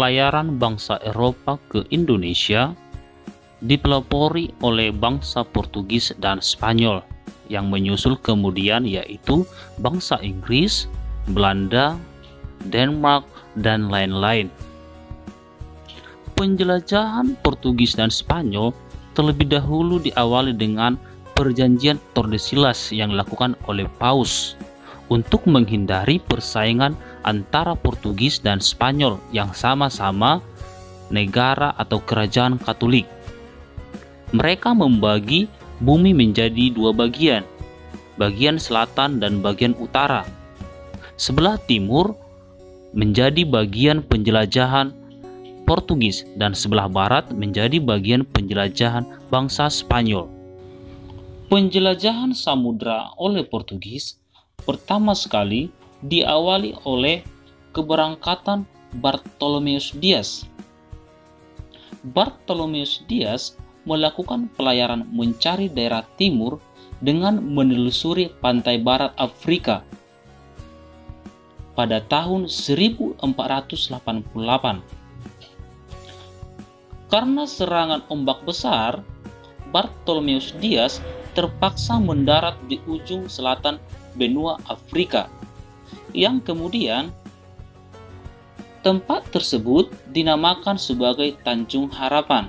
pelayaran bangsa Eropa ke Indonesia dipelopori oleh bangsa Portugis dan Spanyol, yang menyusul kemudian yaitu bangsa Inggris, Belanda, Denmark, dan lain-lain. Penjelajahan Portugis dan Spanyol terlebih dahulu diawali dengan perjanjian Tordesillas yang dilakukan oleh Paus untuk menghindari persaingan antara Portugis dan Spanyol yang sama-sama negara atau kerajaan Katolik. Mereka membagi bumi menjadi dua bagian, bagian selatan dan bagian utara. Sebelah timur menjadi bagian penjelajahan Portugis dan sebelah barat menjadi bagian penjelajahan bangsa Spanyol. Penjelajahan samudra oleh Portugis pertama sekali diawali oleh keberangkatan Bartolomeus Dias. Bartolomeus Dias melakukan pelayaran mencari daerah timur dengan menelusuri pantai barat Afrika pada tahun 1488. Karena serangan ombak besar, Bartolomeus Dias terpaksa mendarat di ujung selatan benua Afrika, yang kemudian tempat tersebut dinamakan sebagai Tanjung Harapan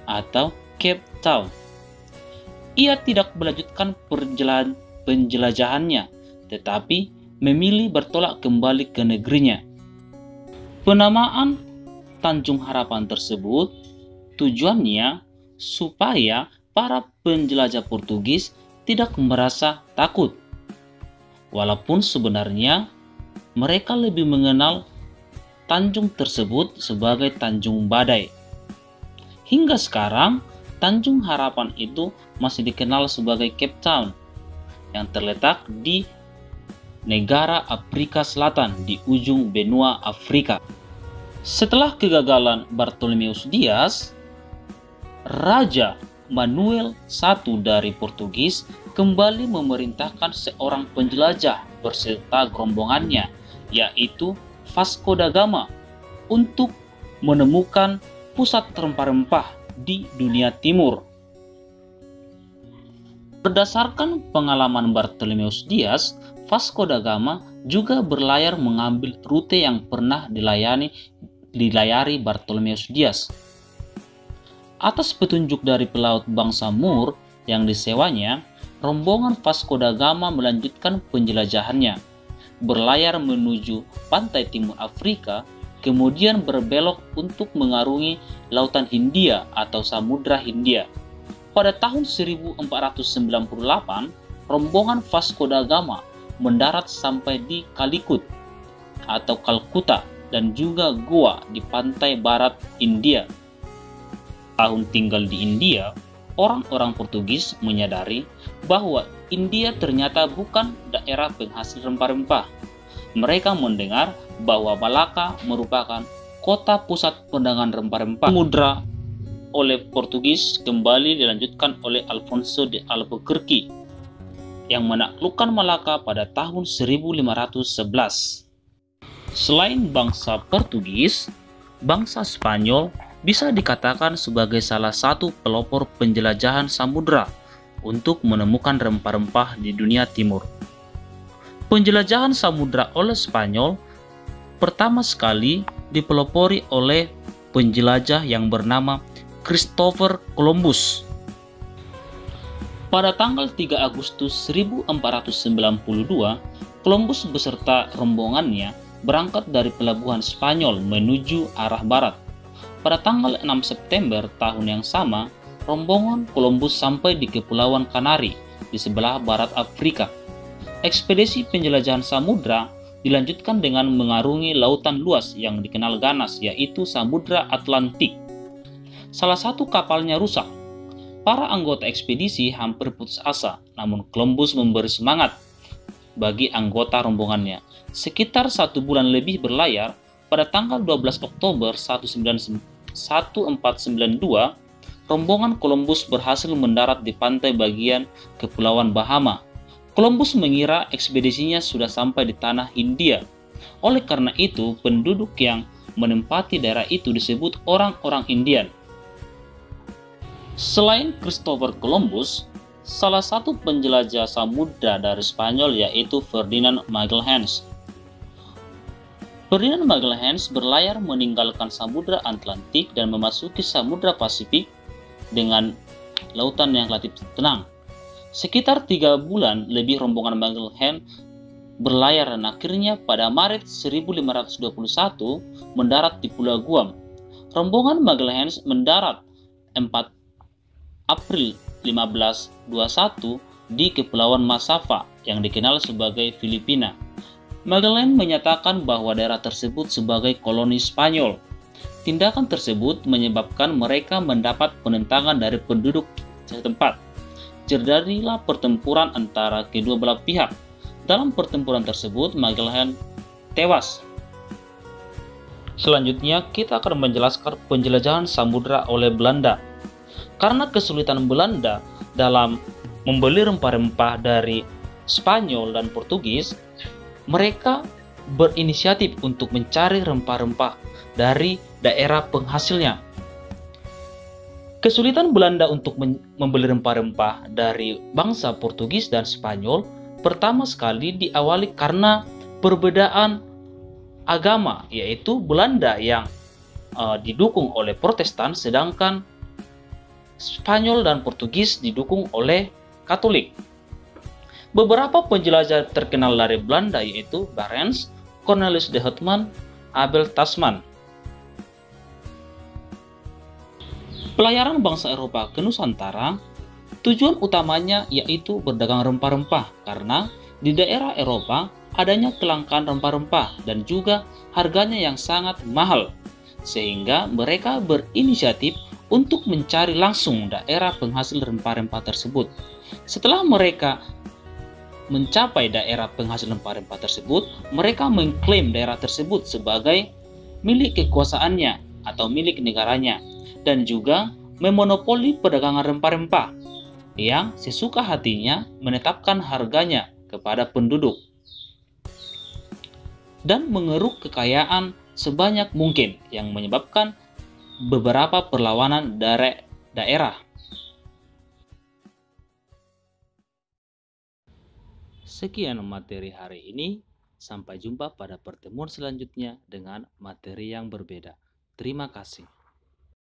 atau Cape Town. Ia tidak melanjutkan penjelajahannya, tetapi memilih bertolak kembali ke negerinya. Penamaan Tanjung Harapan tersebut tujuannya supaya para penjelajah Portugis tidak merasa takut, walaupun sebenarnya mereka lebih mengenal tanjung tersebut sebagai Tanjung Badai. Hingga sekarang, Tanjung Harapan itu masih dikenal sebagai Cape Town, yang terletak di negara Afrika Selatan di ujung benua Afrika. Setelah kegagalan Bartolomeus Dias, Raja Manuel I dari Portugis kembali memerintahkan seorang penjelajah berserta rombongannya, yaitu Vasco da Gama, untuk menemukan pusat rempah-rempah di dunia timur. Berdasarkan pengalaman Bartolomeus Dias, Vasco da Gama juga berlayar mengambil rute yang pernah dilayari Bartolomeus Dias. Atas petunjuk dari pelaut bangsa Moor yang disewanya, rombongan Vasco da Gama melanjutkan penjelajahannya, berlayar menuju pantai timur Afrika, kemudian berbelok untuk mengarungi Lautan Hindia atau Samudra Hindia. Pada tahun 1498, rombongan Vasco da Gama mendarat sampai di Calicut atau Kalkuta dan juga Goa di pantai barat India. Tahun tinggal di India, orang-orang Portugis menyadari bahwa India ternyata bukan daerah penghasil rempah-rempah. Mereka mendengar bahwa Malaka merupakan kota pusat perdagangan rempah-rempah. Samudra oleh Portugis kembali dilanjutkan oleh Alfonso de Albuquerque yang menaklukkan Malaka pada tahun 1511. Selain bangsa Portugis, bangsa Spanyol bisa dikatakan sebagai salah satu pelopor penjelajahan samudra untuk menemukan rempah-rempah di dunia timur. Penjelajahan samudra oleh Spanyol pertama sekali dipelopori oleh penjelajah yang bernama Christopher Columbus. Pada tanggal 3 Agustus 1492, Columbus beserta rombongannya berangkat dari pelabuhan Spanyol menuju arah barat. Pada tanggal 6 September tahun yang sama, rombongan Columbus sampai di Kepulauan Kanari di sebelah barat Afrika. Ekspedisi penjelajahan samudra dilanjutkan dengan mengarungi lautan luas yang dikenal ganas, yaitu Samudra Atlantik. Salah satu kapalnya rusak. Para anggota ekspedisi hampir putus asa, namun Columbus memberi semangat bagi anggota rombongannya. Sekitar 1 bulan lebih berlayar, pada tanggal 12 Oktober 1492, rombongan Columbus berhasil mendarat di pantai bagian Kepulauan Bahama. Columbus mengira ekspedisinya sudah sampai di tanah Hindia. Oleh karena itu, penduduk yang menempati daerah itu disebut orang-orang Indian. Selain Christopher Columbus, salah satu penjelajah samudra dari Spanyol yaitu Ferdinand Magellan. Ferdinand Magellan berlayar meninggalkan Samudra Atlantik dan memasuki Samudra Pasifik dengan lautan yang relatif tenang. Sekitar 3 bulan lebih rombongan Magellan berlayar dan akhirnya pada Maret 1521 mendarat di Pulau Guam. Rombongan Magellan mendarat 4 April 1521 di Kepulauan Masava yang dikenal sebagai Filipina. Magellan menyatakan bahwa daerah tersebut sebagai koloni Spanyol. Tindakan tersebut menyebabkan mereka mendapat penentangan dari penduduk setempat. Terjadilah pertempuran antara kedua belah pihak. Dalam pertempuran tersebut, Magellan tewas. Selanjutnya, kita akan menjelaskan penjelajahan samudra oleh Belanda. Karena kesulitan Belanda dalam membeli rempah-rempah dari Spanyol dan Portugis, mereka berinisiatif untuk mencari rempah-rempah dari daerah penghasilnya. Kesulitan Belanda untuk membeli rempah-rempah dari bangsa Portugis dan Spanyol pertama sekali diawali karena perbedaan agama, yaitu Belanda yang didukung oleh Protestan, sedangkan Spanyol dan Portugis didukung oleh Katolik. Beberapa penjelajah terkenal dari Belanda yaitu Barents, Cornelis de Houtman, Abel Tasman. Pelayaran bangsa Eropa ke Nusantara, tujuan utamanya yaitu berdagang rempah-rempah karena di daerah Eropa adanya kelangkaan rempah-rempah dan juga harganya yang sangat mahal, sehingga mereka berinisiatif untuk mencari langsung daerah penghasil rempah-rempah tersebut. Setelah mereka mencapai daerah penghasil rempah-rempah tersebut, mereka mengklaim daerah tersebut sebagai milik kekuasaannya atau milik negaranya, dan juga memonopoli perdagangan rempah-rempah yang sesuka hatinya menetapkan harganya kepada penduduk dan mengeruk kekayaan sebanyak mungkin yang menyebabkan beberapa perlawanan dari daerah. Sekian materi hari ini, sampai jumpa pada pertemuan selanjutnya dengan materi yang berbeda. Terima kasih.